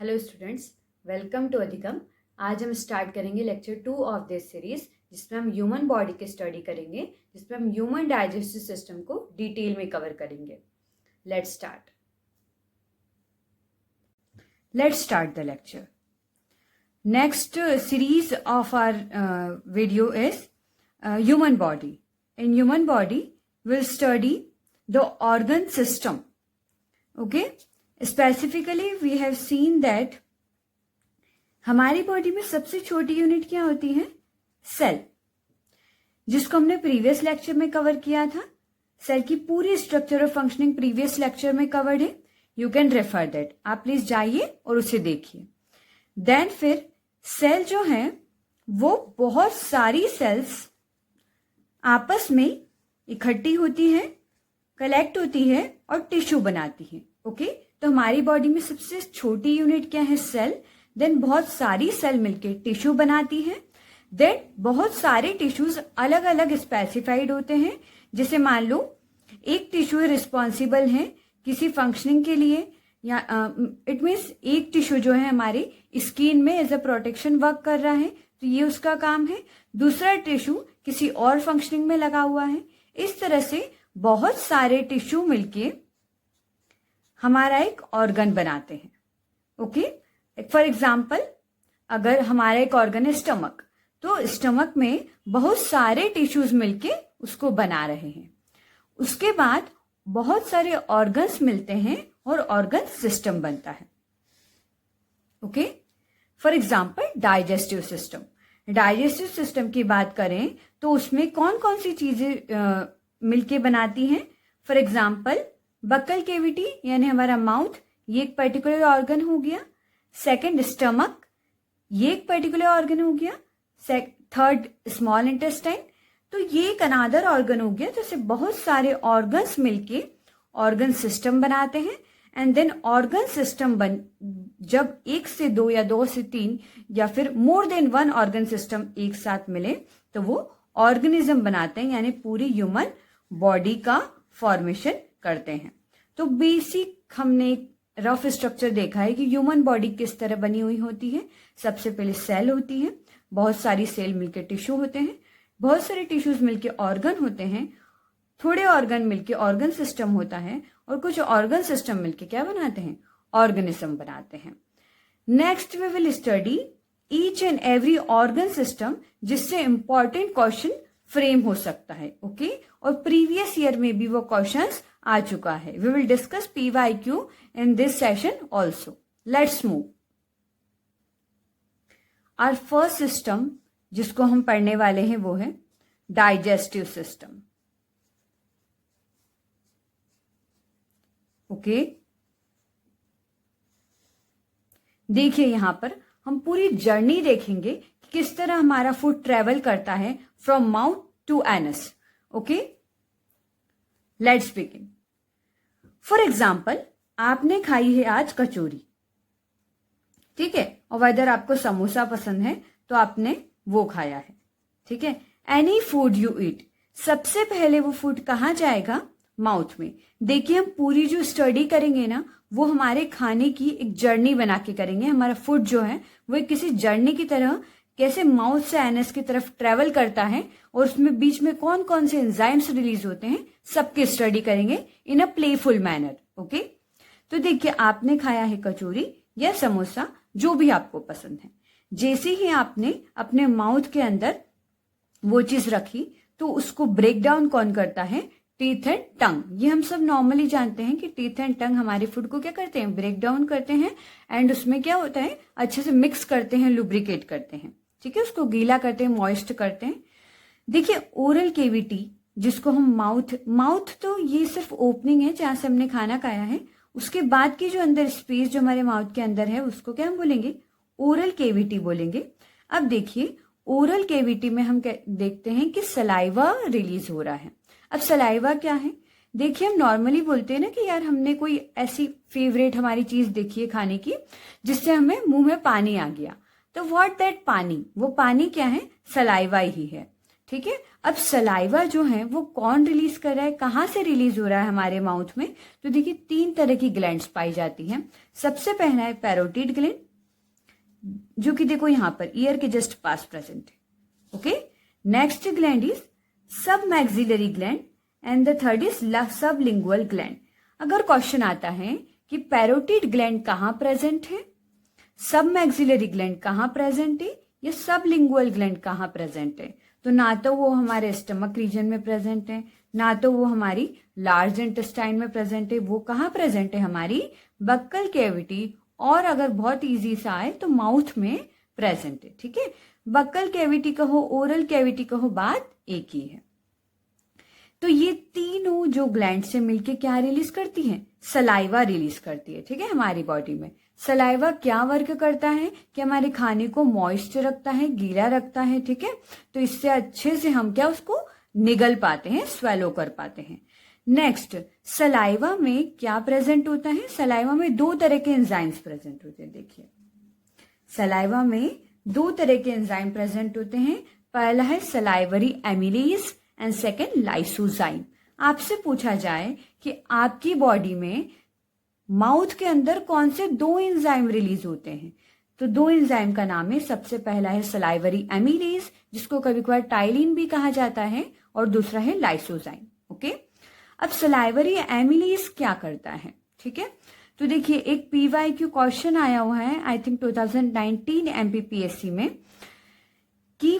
Hello students, welcome to अधिगम। आज हम स्टार्ट करेंगे लेक्चर 2 ऑफ दिस सीरीज, जिसमें हम ह्यूमन बॉडी की स्टडी करेंगे, जिसमें हम ह्यूमन डाइजेस्टिव सिस्टम को डिटेल में कवर करेंगे। Let's start the lecture. Next series of our video is human body. In human body will study the organ system. Okay, specifically we have seen that हमारी बॉडी में सबसे छोटी unit क्या होती है? सेल, जिसको हमने प्रीवियस लेक्चर में कवर किया था। सेल की पूरी स्ट्रक्चर और फंक्शनिंग प्रीवियस लेक्चर में कवर्ड है। यू कैन रेफर दैट, आप प्लीज जाइए और उसे देखिए। देन फिर सेल जो है वो बहुत सारी सेल्स आपस में इकट्ठी होती है, कलेक्ट होती है और टिश्यू बनाती है। ओके, तो हमारी बॉडी में सबसे छोटी यूनिट क्या है? सेल। देन बहुत सारी सेल मिलके टिश्यू बनाती है। देन बहुत सारे टिश्यूज अलग अलग स्पेसिफाइड होते हैं। जैसे मान लो एक टिश्यू रिस्पॉन्सिबल है किसी फंक्शनिंग के लिए, या इट मीन्स एक टिश्यू जो है हमारी स्किन में एज अ प्रोटेक्शन वर्क कर रहा है, तो ये उसका काम है। दूसरा टिश्यू किसी और फंक्शनिंग में लगा हुआ है। इस तरह से बहुत सारे टिश्यू मिलके हमारा एक ऑर्गन बनाते हैं। ओके, फॉर एग्जाम्पल अगर हमारा एक ऑर्गन है स्टमक, तो स्टमक में बहुत सारे टिश्यूज मिलके उसको बना रहे हैं। उसके बाद बहुत सारे ऑर्गन्स मिलते हैं और ऑर्गन सिस्टम बनता है। Okay, for example digestive system. Digestive system की बात करें तो उसमें कौन कौन सी चीजें मिलके बनाती हैं? फॉर एग्जाम्पल बक्कल केविटी यानी हमारा माउथ, ये एक पर्टिकुलर ऑर्गन हो गया। सेकंड स्टमक, ये एक पर्टिकुलर ऑर्गन हो गया। थर्ड स्मॉल इंटेस्टाइन, तो ये एक अनादर ऑर्गन हो गया। जैसे बहुत सारे ऑर्गन्स मिलके ऑर्गन सिस्टम बनाते हैं। एंड देन ऑर्गन सिस्टम जब एक से दो या दो से तीन या फिर more than one organ system एक साथ मिले तो वो ऑर्गेनिज्म बनाते हैं, यानी पूरी ह्यूमन बॉडी का फॉर्मेशन करते हैं। तो बेसिक हमने रफ स्ट्रक्चर देखा है कि ह्यूमन बॉडी किस तरह बनी हुई होती है। सबसे पहले सेल होती है, बहुत सारी सेल मिलकर टिश्यू होते हैं, बहुत सारे टिश्यूज मिलकर ऑर्गन होते हैं, थोड़े ऑर्गन मिलकर ऑर्गन सिस्टम होता है, और कुछ ऑर्गन सिस्टम मिलकर क्या बनाते हैं? ऑर्गेनिज्म बनाते हैं। Next we will study each and every organ system, जिससे इंपॉर्टेंट क्वेश्चन फ्रेम हो सकता है। ओके, और प्रीवियस ईयर में भी वो क्वेश्चंस आ चुका है। We will discuss PYQ in this session also. Let's move. Our first system जिसको हम पढ़ने वाले हैं वो है डाइजेस्टिव सिस्टम। ओके, देखिए यहां पर हम पूरी जर्नी देखेंगे कि किस तरह हमारा फूड ट्रेवल करता है from mouth to anus. Okay, let's begin. For example आपने खाई है आज कचौरी, ठीक है, और वेदर आपको समोसा पसंद है तो आपने वो खाया है, ठीक है। एनी फूड यू ईट, सबसे पहले वो फूड कहाँ जाएगा? माउथ में। देखिए हम पूरी जो स्टडी करेंगे ना, वो हमारे खाने की एक जर्नी बना के करेंगे। हमारा फूड जो है वो एक किसी जर्नी की तरह कैसे माउथ से एनस की तरफ ट्रेवल करता है, और उसमें बीच में कौन कौन से एंजाइम्स रिलीज होते हैं, सबकी स्टडी करेंगे इन अ प्लेफुल मैनर। ओके, तो देखिए आपने खाया है कचौरी या समोसा, जो भी आपको पसंद है। जैसे ही आपने अपने माउथ के अंदर वो चीज रखी तो उसको ब्रेक डाउन कौन करता है? Teeth and tongue. ये हम सब नॉर्मली जानते हैं कि टीथ एंड टंग हमारे फूड को क्या करते हैं? ब्रेक डाउन करते हैं, एंड उसमें क्या होता है? अच्छे से मिक्स करते हैं, लुब्रिकेट करते हैं, ठीक है, उसको गीला करते हैं, मॉइस्ट करते हैं। देखिए ओरल केविटी, जिसको हम माउथ तो ये सिर्फ ओपनिंग है जहां से हमने खाना खाया है। उसके बाद की जो अंदर स्पेस जो हमारे माउथ के अंदर है उसको क्या हम बोलेंगे? ओरल केविटी बोलेंगे। अब देखिए ओरल केविटी में हम देखते हैं कि सलाइवा रिलीज हो रहा है। अब सलाइवा क्या है? देखिए हम नॉर्मली बोलते हैं ना कि यार हमने कोई ऐसी फेवरेट हमारी चीज देखी है खाने की जिससे हमें मुंह में पानी आ गया, तो व्हाट दैट पानी, वो पानी क्या है? सलाइवा ही है, ठीक है। अब सलाइवा जो है वो कौन रिलीज कर रहा है, कहाँ से रिलीज हो रहा है हमारे माउथ में? तो देखिए 3 तरह की ग्लैंड्स पाई जाती हैं। सबसे पहला है पैरोटिड ग्लैंड, जो कि देखो यहाँ पर ईयर के जस्ट पास प्रेजेंट है। ओके, नेक्स्ट ग्लैंड इज सब maxillary gland and the third is sublingual gland. अगर क्वेश्चन आता है कि पैरोटिड ग्लैंड कहाँ प्रेजेंट है, सब मैक्सिलरी ग्लैंड कहाँ प्रेजेंट है, या सबलिंगुअल ग्लैंड कहाँ प्रेजेंट है, तो ना तो वो हमारे स्टमक रीजन में प्रेजेंट है, ना तो वो हमारी लार्ज इंटेस्टाइन में प्रेजेंट है। वो कहाँ प्रेजेंट है? हमारी बक्कल कैविटी, और अगर बहुत इजी सा आए तो माउथ में प्रेजेंट है। ठीक है, बक्कल कैविटी कहो, ओरल कैविटी कहो, बात एक ही है। तो ये तीनों जो ग्लैंड से मिलके क्या रिलीज करती हैं? सलाइवा रिलीज करती है। ठीक है, हमारी बॉडी में सलाइवा क्या वर्क करता है कि हमारे खाने को मॉइस्ट रखता है, गीला रखता है। ठीक है, तो इससे अच्छे से हम क्या उसको निगल पाते हैं, स्वेलो कर पाते हैं। नेक्स्ट, सलाइवा में क्या प्रेजेंट होता है? सलाइवा में 2 तरह के एंजाइम्स प्रेजेंट होते हैं। देखिए, सलाइवा में 2 तरह के एंजाइम प्रेजेंट होते हैं। पहला है salivary amylase and second lysozyme. आपसे पूछा जाए कि आपकी बॉडी में माउथ के अंदर कौन से 2 एंजाइम रिलीज होते हैं, तो 2 एंजाइम का नाम है, सबसे पहला है सलाइवरी एमिलेज, जिसको कभी कभार टाइलिन भी कहा जाता है, और दूसरा है लाइसोजाइम। ओके, अब सलाइवरी एमिलेज क्या करता है? ठीक है, तो देखिए एक PYQ क्वेश्चन आया हुआ है, आई थिंक 2019 MPPSC में, कि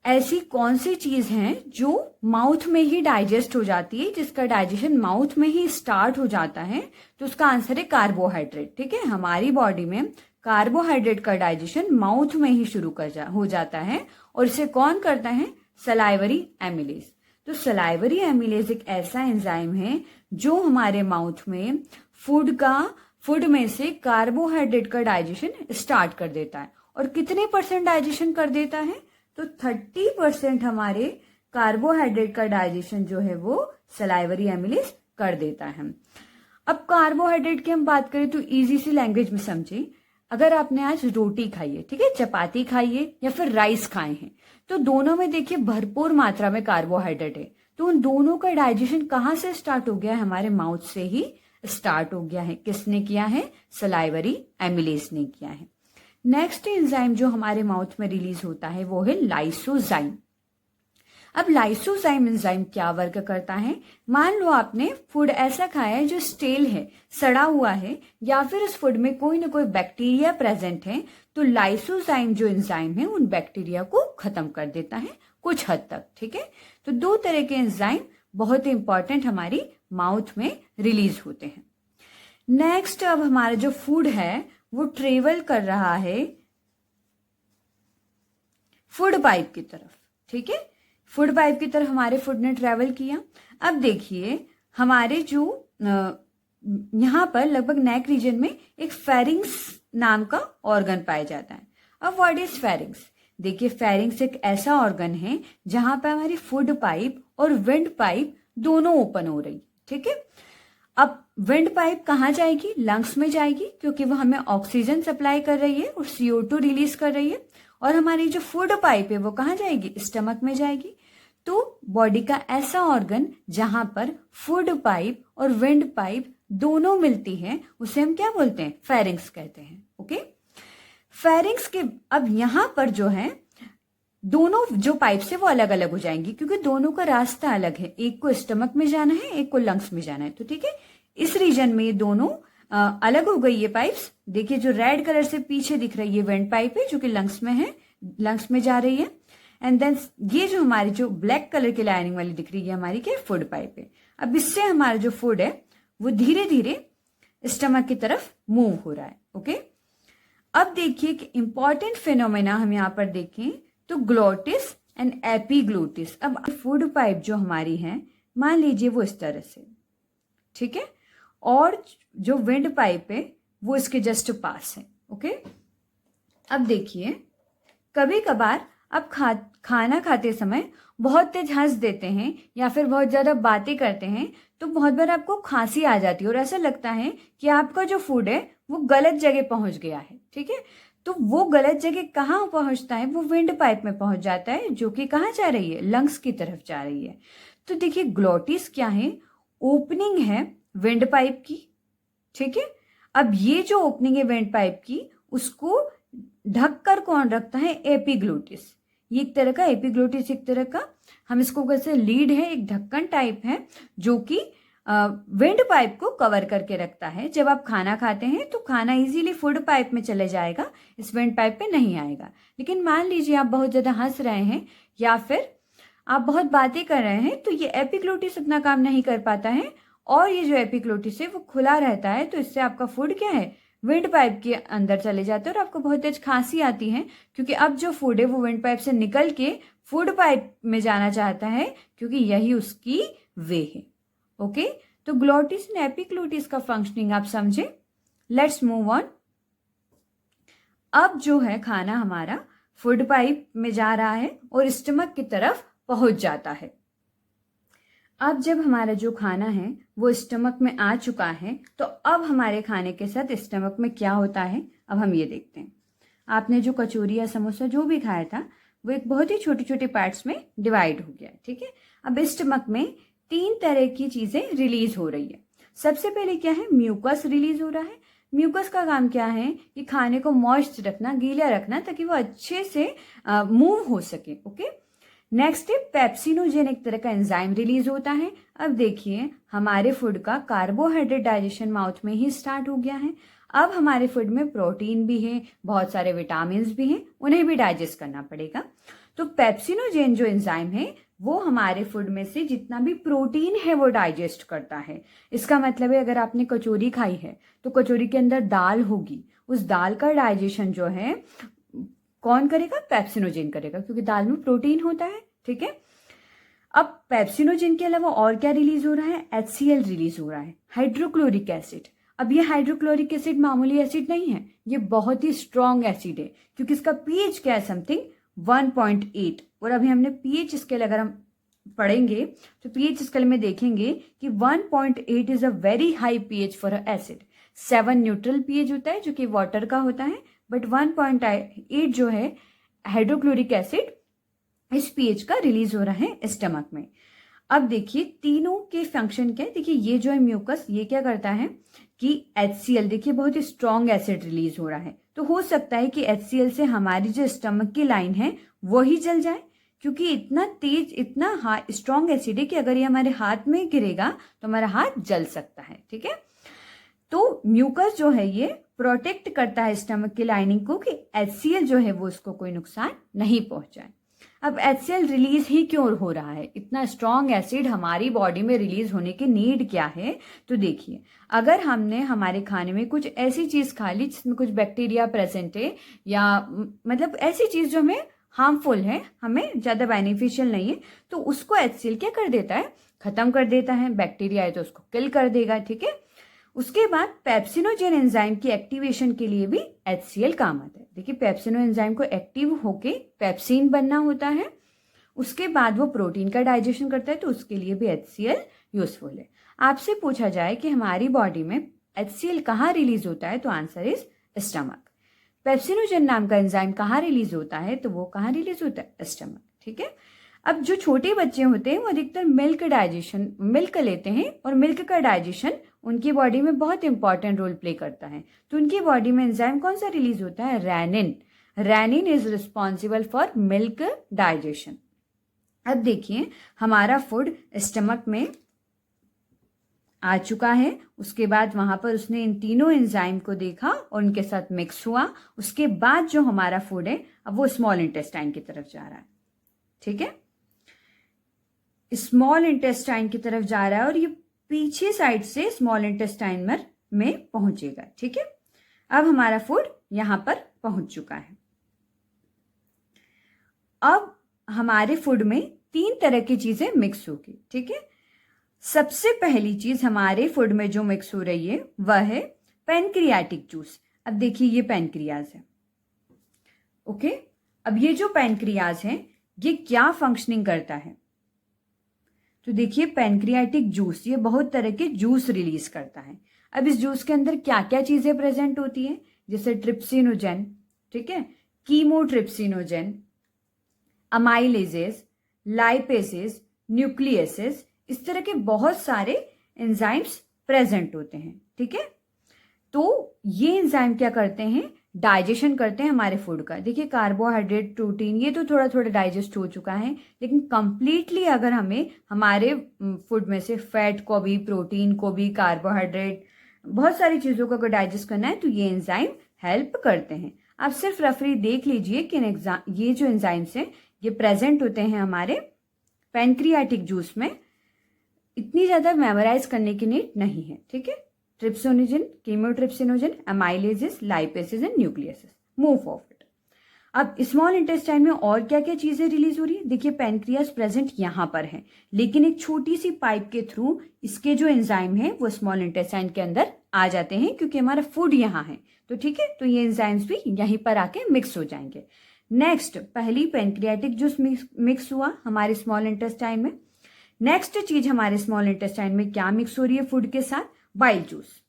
ऐसी कौन सी चीज है जो माउथ में ही डाइजेस्ट हो जाती है, जिसका डाइजेशन माउथ में ही स्टार्ट हो जाता है, तो उसका आंसर है कार्बोहाइड्रेट। ठीक है, हमारी बॉडी में कार्बोहाइड्रेट का डाइजेशन माउथ में ही शुरू हो जाता है, और इसे कौन करता है? Salivary amylase. तो सलाइवरी एमिलेज एक ऐसा एंजाइम है जो हमारे माउथ में फूड में से कार्बोहाइड्रेट का डाइजेशन स्टार्ट कर देता है। और कितने % डाइजेशन कर देता है? तो 30% हमारे कार्बोहाइड्रेट का डाइजेशन जो है वो सलाइवरी एमिलेज कर देता है। अब कार्बोहाइड्रेट की हम बात करें तो इजी सी लैंग्वेज में समझे, अगर आपने आज रोटी खाई है, ठीक है, चपाती खाई है या फिर राइस खाए हैं, तो दोनों में देखिए भरपूर मात्रा में कार्बोहाइड्रेट है। तो उन दोनों का डाइजेशन कहाँ से स्टार्ट हो गया है? हमारे माउथ से ही स्टार्ट हो गया है। किसने किया है? सलाइवरी एमिलेज ने किया है। नेक्स्ट एंजाइम जो हमारे माउथ में रिलीज होता है वो है लाइसोजाइम। अब लाइसोजाइम एंजाइम क्या वर्क करता है? मान लो आपने फूड ऐसा खाया है जो स्टेल है, सड़ा हुआ है, या फिर उस फूड में कोई ना कोई बैक्टीरिया प्रेजेंट है, तो लाइसोजाइम जो एंजाइम है उन बैक्टीरिया को खत्म कर देता है कुछ हद तक। ठीक है, तो 2 तरह के एंजाइम बहुत ही इंपॉर्टेंट हमारी माउथ में रिलीज होते हैं। नेक्स्ट, अब हमारा जो फूड है वो ट्रेवल कर रहा है फूड पाइप की तरफ। ठीक है, फूड पाइप की तरफ हमारे फूड ने ट्रेवल किया। अब देखिए हमारे जो यहां पर लगभग नेक रीजन में एक फेरिंग्स नाम का ऑर्गन पाया जाता है। अब व्हाट इज फेरिंग्स? देखिए फेरिंग्स एक ऐसा ऑर्गन है जहां पर हमारी फूड पाइप और विंड पाइप दोनों ओपन हो रही। ठीक है, अब विंड पाइप कहाँ जाएगी? लंग्स में जाएगी, क्योंकि वो हमें ऑक्सीजन सप्लाई कर रही है और CO2 रिलीज कर रही है। और हमारी जो फूड पाइप है वो कहाँ जाएगी? स्टमक में जाएगी। तो बॉडी का ऐसा ऑर्गन जहां पर फूड पाइप और विंड पाइप दोनों मिलती है, उसे हम क्या बोलते हैं? फेरिंग्स कहते हैं। ओके, फेरिंग्स के अब यहां पर जो है दोनों जो पाइप से वो अलग अलग हो जाएंगी, क्योंकि दोनों का रास्ता अलग है, एक को स्टमक में जाना है, एक को लंग्स में जाना है। तो ठीक है, इस रीजन में ये दोनों अलग हो गई ये पाइप्स। देखिए जो रेड कलर से पीछे दिख रही है वेंट पाइप है, जो कि लंग्स में है, लंग्स में जा रही है। एंड देन ये जो हमारी जो ब्लैक कलर की लाइनिंग वाली दिख रही है हमारी क्या? फूड पाइप है। अब इससे हमारा जो फूड है वो धीरे धीरे स्टमक की तरफ मूव हो रहा है। ओके, अब देखिए कि इंपॉर्टेंट फिनोमेना हम यहाँ पर देखें तो ग्लोटिस एंड एपीग्लोटिस। अब फूड पाइप जो हमारी है मान लीजिए वो इस तरह से, ठीक है, और जो विंड पाइप है वो इसके जस्ट पास है। ओके, अब देखिए कभी कभार आप खाना खाते समय बहुत तेज हंस देते हैं या फिर बहुत ज्यादा बातें करते हैं, तो बहुत बार आपको खांसी आ जाती है और ऐसा लगता है कि आपका जो फूड है वो गलत जगह पहुंच गया है। ठीक है। तो वो गलत जगह कहाँ पहुंचता है, वो विंड पाइप में पहुंच जाता है, जो कि कहाँ जा रही है, लंग्स की तरफ जा रही है। तो देखिए ग्लोटिस क्या है, ओपनिंग है विंड पाइप की, ठीक है। अब ये जो ओपनिंग है विंड पाइप की, उसको ढककर कौन रखता है, एपिग्लोटिस। ये एक तरह का एपिग्लोटिस, एक तरह का हम इसको कैसे, लीड है, एक ढक्कन टाइप है जो कि विंड पाइप को कवर करके रखता है। जब आप खाना खाते हैं तो खाना इजीली फूड पाइप में चले जाएगा, इस विंड पाइप पे नहीं आएगा। लेकिन मान लीजिए आप बहुत ज्यादा हंस रहे हैं या फिर आप बहुत बातें कर रहे हैं, तो ये एपिग्लोटिस अपना काम नहीं कर पाता है, और ये जो एपिग्लोटिस है वो खुला रहता है। तो इससे आपका फूड क्या है, विंड पाइप के अंदर चले जाते हैं और आपको बहुत तेज खांसी आती है, क्योंकि अब जो फूड है वो विंड पाइप से निकल के फूड पाइप में जाना चाहता है, क्योंकि यही उसकी वे है। ओके, तो ग्लोटिस एंड एपिग्लोटिस का फंक्शनिंग आप समझे। Let's move on. अब जो है खाना हमारा फूड पाइप में जा रहा है और स्टमक की तरफ पहुंच जाता है। अब जब हमारा जो खाना है वो स्टमक में आ चुका है, तो अब हमारे खाने के साथ स्टमक में क्या होता है, अब हम ये देखते हैं। आपने जो कचौरी या समोसा जो भी खाया था वो एक बहुत ही छोटे छोटे पार्ट्स में डिवाइड हो गया है, ठीक है। अब स्टमक में 3 तरह की चीजें रिलीज हो रही है। सबसे पहले क्या है, म्यूकस रिलीज हो रहा है। म्यूकस का काम क्या है कि खाने को मॉइस्ट रखना, गीला रखना, ताकि वो अच्छे से मूव हो सके। ओके, नेक्स्ट है पेप्सिनोजेन, एक तरह का एंजाइम रिलीज होता है। अब देखिए हमारे फूड का कार्बोहाइड्रेट डाइजेशन माउथ में ही स्टार्ट हो गया है। अब हमारे फूड में प्रोटीन भी है, बहुत सारे विटामिन भी हैं, उन्हें भी डाइजेस्ट करना पड़ेगा। तो पेप्सिनोजेन जो एंजाइम है वो हमारे फूड में से जितना भी प्रोटीन है वो डाइजेस्ट करता है। इसका मतलब है अगर आपने कचौरी खाई है तो कचौरी के अंदर दाल होगी, उस दाल का डाइजेशन जो है कौन करेगा, पेप्सिनोजेन करेगा, क्योंकि दाल में प्रोटीन होता है, ठीक है। अब पेप्सिनोजेन के अलावा और क्या रिलीज हो रहा है, HCl रिलीज हो रहा है, हाइड्रोक्लोरिक एसिड। अब ये हाइड्रोक्लोरिक एसिड मामूली एसिड नहीं है, ये बहुत ही स्ट्रॉन्ग एसिड है, क्योंकि इसका पीएच क्या है, समथिंग 1.8। और अभी हमने पीएच स्केल अगर हम पढ़ेंगे तो पीएच स्केल में देखेंगे कि 1.8 is a very high pH for a acid. 7 neutral pH होता है जो कि वाटर का होता है, बट 1.8 जो है हाइड्रोक्लोरिक एसिड, इस पीएच का रिलीज हो रहा है स्टमक में। अब देखिए तीनों के फंक्शन क्या है। देखिए ये जो है म्यूकस, ये क्या करता है कि HCl, देखिए बहुत ही स्ट्रॉन्ग एसिड रिलीज हो रहा है, तो हो सकता है कि HCl से हमारी जो स्टमक की लाइन है वही जल जाए, क्योंकि इतना तेज, इतना स्ट्रॉन्ग एसिड है कि अगर ये हमारे हाथ में गिरेगा तो हमारा हाथ जल सकता है, ठीक है। तो म्यूकस जो है ये प्रोटेक्ट करता है स्टमक की लाइनिंग को कि HCl जो है वो उसको कोई नुकसान नहीं पहुंचाए। अब HCl रिलीज ही क्यों हो रहा है, इतना स्ट्रॉन्ग एसिड हमारी बॉडी में रिलीज होने की नीड क्या है। तो देखिए अगर हमने हमारे खाने में कुछ ऐसी चीज खा ली जिसमें कुछ बैक्टीरिया प्रेजेंट है, या मतलब ऐसी चीज जो हमें हार्मफुल है, हमें ज्यादा बेनिफिशियल नहीं है, तो उसको HCl क्या कर देता है, खत्म कर देता है। बैक्टीरिया है तो उसको किल कर देगा, ठीक है। उसके बाद पेप्सिनोजेन एंजाइम की एक्टिवेशन के लिए भी HCl काम आता है। देखिए पेप्सिनो एंजाइम को एक्टिव होके पेप्सिन बनना होता है, उसके बाद वो प्रोटीन का डाइजेशन करता है, तो उसके लिए भी HCl यूजफुल है। आपसे पूछा जाए कि हमारी बॉडी में HCl कहाँ रिलीज होता है, तो आंसर इज स्टमक। पेप्सिनोजेन नाम का एंजाइम कहाँ रिलीज होता है, तो वो कहाँ रिलीज होता है, स्टमक, ठीक है। अब जो छोटे बच्चे होते हैं वो अधिकतर मिल्क लेते हैं, और मिल्क का डाइजेशन उनकी बॉडी में बहुत इंपॉर्टेंट रोल प्ले करता है। तो उनकी बॉडी में एंजाइम कौन सा रिलीज होता है, rennin. Rennin is responsible for milk digestion. अब देखिए हमारा फूड स्टमक में आ चुका है, उसके बाद वहां पर उसने इन तीनों एंजाइम को देखा और उनके साथ मिक्स हुआ। उसके बाद जो हमारा फूड है अब वो स्मॉल इंटेस्टाइन की तरफ जा रहा है, ठीक है। स्मॉल इंटेस्टाइन की तरफ जा रहा है और ये पीछे साइड से स्मॉल इंटेस्टाइन में पहुंचेगा, ठीक है। अब हमारा फूड यहां पर पहुंच चुका है। अब हमारे फूड में 3 तरह की चीजें मिक्स होगी, ठीक है। सबसे पहली चीज हमारे फूड में जो मिक्स हो रही है वह है पैनक्रियाटिक जूस। अब देखिए ये पैनक्रियाज है, ओके। अब ये जो पैनक्रियाज है ये क्या फंक्शनिंग करता है, तो देखिए पैनक्रियाटिक जूस ये बहुत तरह के जूस रिलीज करता है। अब इस जूस के अंदर क्या क्या चीजें प्रेजेंट होती है, जैसे ट्रिप्सिनोजेन, ठीक है, कीमोट्रिप्सिनोजेन, अमाइलेजेस, लाइपेसेस, न्यूक्लियसेस, इस तरह के बहुत सारे एंजाइम्स प्रेजेंट होते हैं, ठीक है। तो ये एंजाइम क्या करते हैं, डाइजेशन करते हैं हमारे फूड का। देखिए कार्बोहाइड्रेट, प्रोटीन, ये तो थोड़ा थोड़ा डाइजेस्ट हो चुका है, लेकिन कंप्लीटली अगर हमें हमारे फूड में से फैट को भी, प्रोटीन को भी, कार्बोहाइड्रेट, बहुत सारी चीज़ों को अगर डाइजेस्ट करना है तो ये एंजाइम हेल्प करते हैं। आप सिर्फ रफली देख लीजिए कि ये जो एंजाइम्स हैं ये प्रेजेंट होते हैं हमारे पैनक्रियाटिक जूस में। इतनी ज़्यादा मेमोराइज करने की नीड नहीं है, ठीक है। Trypsinogen, chymotrypsinogen, amylases, lipases and nucleases. Move forward. अब स्मॉल इंटेस्टाइन में और क्या क्या चीजें रिलीज हो रही है, देखिए पैनक्रियास प्रेजेंट यहाँ पर है, लेकिन एक छोटी सी पाइप के थ्रू इसके जो एंजाइम है वो स्मॉल इंटेस्टाइन के अंदर आ जाते हैं, क्योंकि हमारा फूड यहाँ है, तो ठीक है, तो ये एंजाइम्स भी यहीं पर आके मिक्स हो जाएंगे। नेक्स्ट, पहली पैनक्रियाटिक जूस मिक्स हुआ हमारे स्मॉल इंटेस्टाइन में। नेक्स्ट चीज हमारे स्मॉल इंटेस्टाइन में क्या मिक्स हो रही है फूड के साथ, बाइल जूस।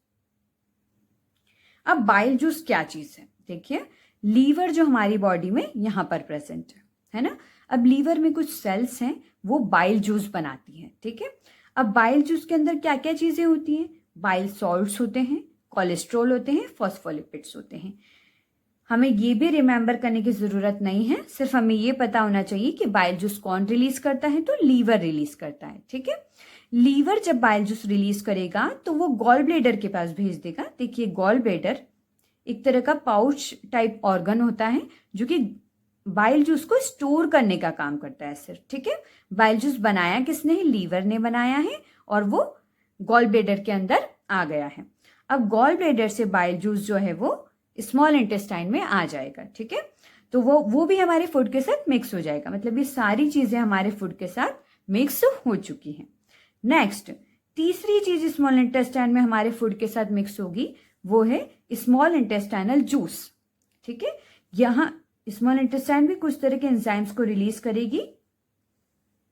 अब बाइल जूस क्या चीज है, देखिए लीवर जो हमारी बॉडी में यहां पर प्रेजेंट है ना। अब लीवर में कुछ सेल्स हैं वो बाइल जूस बनाती हैं, ठीक है। अब बाइल जूस के अंदर क्या क्या चीजें होती हैं, बाइल सॉल्ट्स होते हैं, कोलेस्ट्रॉल होते हैं, फॉस्फोलिपिड्स होते हैं। हमें ये भी रिमेंबर करने की जरूरत नहीं है, सिर्फ हमें ये पता होना चाहिए कि बाइल जूस कौन रिलीज करता है, तो लीवर रिलीज करता है, ठीक है। लीवर जब बाइल जूस रिलीज करेगा तो वो गॉल ब्लेडर के पास भेज देगा। देखिए गॉल ब्लेडर एक तरह का पाउच टाइप ऑर्गन होता है जो कि बाइल जूस को स्टोर करने का काम करता है सिर्फ, ठीक है। बाइल जूस बनाया किसने है, लीवर ने बनाया है, और वो गॉल ब्लेडर के अंदर आ गया है। अब गॉल ब्लेडर से बाइल जूस जो है वो स्मॉल इंटेस्टाइन में आ जाएगा, ठीक है। तो वो भी हमारे फूड के साथ मिक्स हो जाएगा, मतलब ये सारी चीजें हमारे फूड के साथ मिक्स हो चुकी हैं। नेक्स्ट, तीसरी चीज स्मॉल इंटेस्टाइन में हमारे फूड के साथ मिक्स होगी वो है स्मॉल इंटेस्टाइनल जूस, ठीक है। यहां स्मॉल इंटेस्टाइन भी कुछ तरह के एंजाइम्स को रिलीज करेगी,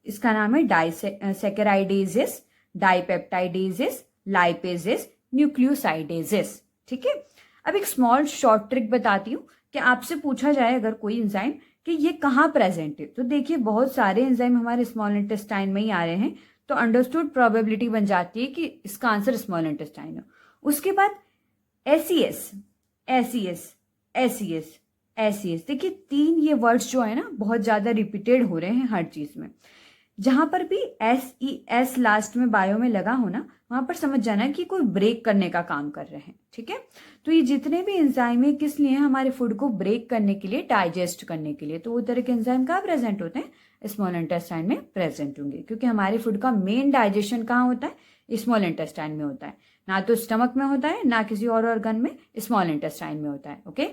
इसका नाम है डाइसेकेराइडेजेस, डाइपेप्टाइडेजेस, लाइपेजेस, न्यूक्लियोसाइडेजेस, ठीक है। अब एक स्मॉल शॉर्ट ट्रिक बताती हूँ कि आपसे पूछा जाए अगर कोई एंजाइम कि ये कहाँ प्रेजेंट है, तो देखिए बहुत सारे एंजाइम हमारे स्मॉल इंटेस्टाइन में ही आ रहे हैं, तो अंडरस्टूड प्रोबेबिलिटी बन जाती है कि इसका आंसर स्मॉल इंटेस्टाइन है। उसके बाद एसीएस, एसीएस, एसीएस, एसीएस, देखिए तीन ये वर्ड्स जो है ना बहुत ज्यादा रिपीटेड हो रहे हैं हर चीज में। जहां पर भी एस लास्ट में बायो में लगा हो ना, वहां पर समझ जाना कि कोई ब्रेक करने का काम कर रहे हैं, ठीक है। तो ये जितने भी एंजाइम है किस लिए, हमारे फूड को ब्रेक करने के लिए, डाइजेस्ट करने के लिए। तो वो तरह के एंजाइम कहाँ प्रेजेंट होते हैं, स्मॉल इंटेस्टाइन में प्रेजेंट होंगे, क्योंकि हमारे फूड का मेन डाइजेशन कहाँ होता है, स्मॉल इंटेस्टाइन में होता है। ना तो स्टमक में होता है, ना किसी और ऑर्गन में, स्मॉल इंटेस्टाइन में होता है, ओके।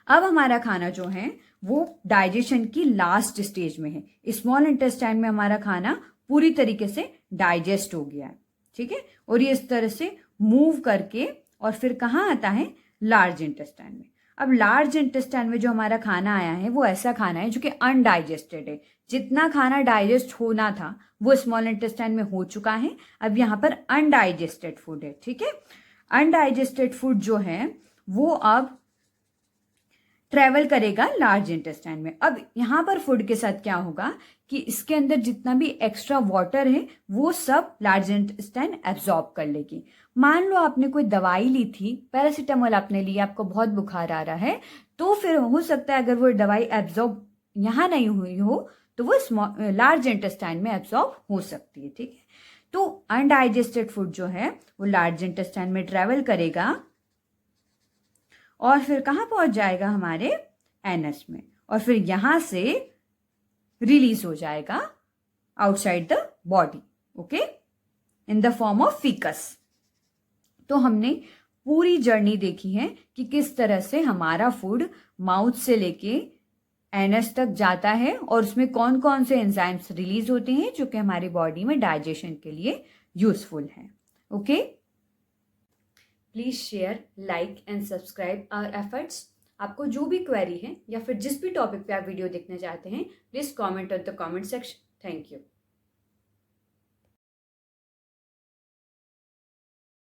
अब हमारा खाना जो है वो डाइजेशन की लास्ट स्टेज में है। स्मॉल इंटेस्टाइन में हमारा खाना पूरी तरीके से डाइजेस्ट हो गया है, ठीक है। और ये इस तरह से मूव करके और फिर कहाँ आता है, लार्ज इंटेस्टाइन में। अब लार्ज इंटेस्टाइन में जो हमारा खाना आया है वो ऐसा खाना है जो कि अनडाइजेस्टेड है। जितना खाना डाइजेस्ट होना था वो स्मॉल इंटेस्टाइन में हो चुका है, अब यहाँ पर अनडाइजेस्टेड फूड है, ठीक है। अनडाइजेस्टेड फूड जो है वो अब ट्रेवल करेगा लार्ज इंटेस्टाइन में। अब यहाँ पर फूड के साथ क्या होगा कि इसके अंदर जितना भी एक्स्ट्रा वाटर है वो सब लार्ज इंटेस्टाइन एब्जॉर्ब कर लेगी। मान लो आपने कोई दवाई ली थी, पैरासीटामोल आपने ली, आपको बहुत बुखार आ रहा है, तो फिर हो सकता है अगर वो दवाई एब्जॉर्ब यहाँ नहीं हुई हो तो वो लार्ज इंटेस्टाइन में एब्जॉर्ब हो सकती है, ठीक है। तो अनडाइजेस्टेड फूड जो है वो लार्ज इंटेस्टाइन में ट्रेवल करेगा और फिर कहाँ पहुंच जाएगा, हमारे एनस में, और फिर यहां से रिलीज हो जाएगा outside the body, okay, in the form of faeces. तो हमने पूरी जर्नी देखी है कि किस तरह से हमारा फूड माउथ से लेके एनस तक जाता है और उसमें कौन कौन से एंजाइम्स रिलीज होते हैं जो कि हमारी बॉडी में डाइजेशन के लिए यूजफुल हैं, okay. Please share, like and subscribe our efforts. आपको जो भी क्वेरी है या फिर जिस भी टॉपिक पे आप वीडियो देखना चाहते हैं, please comment on the comment section. Thank you.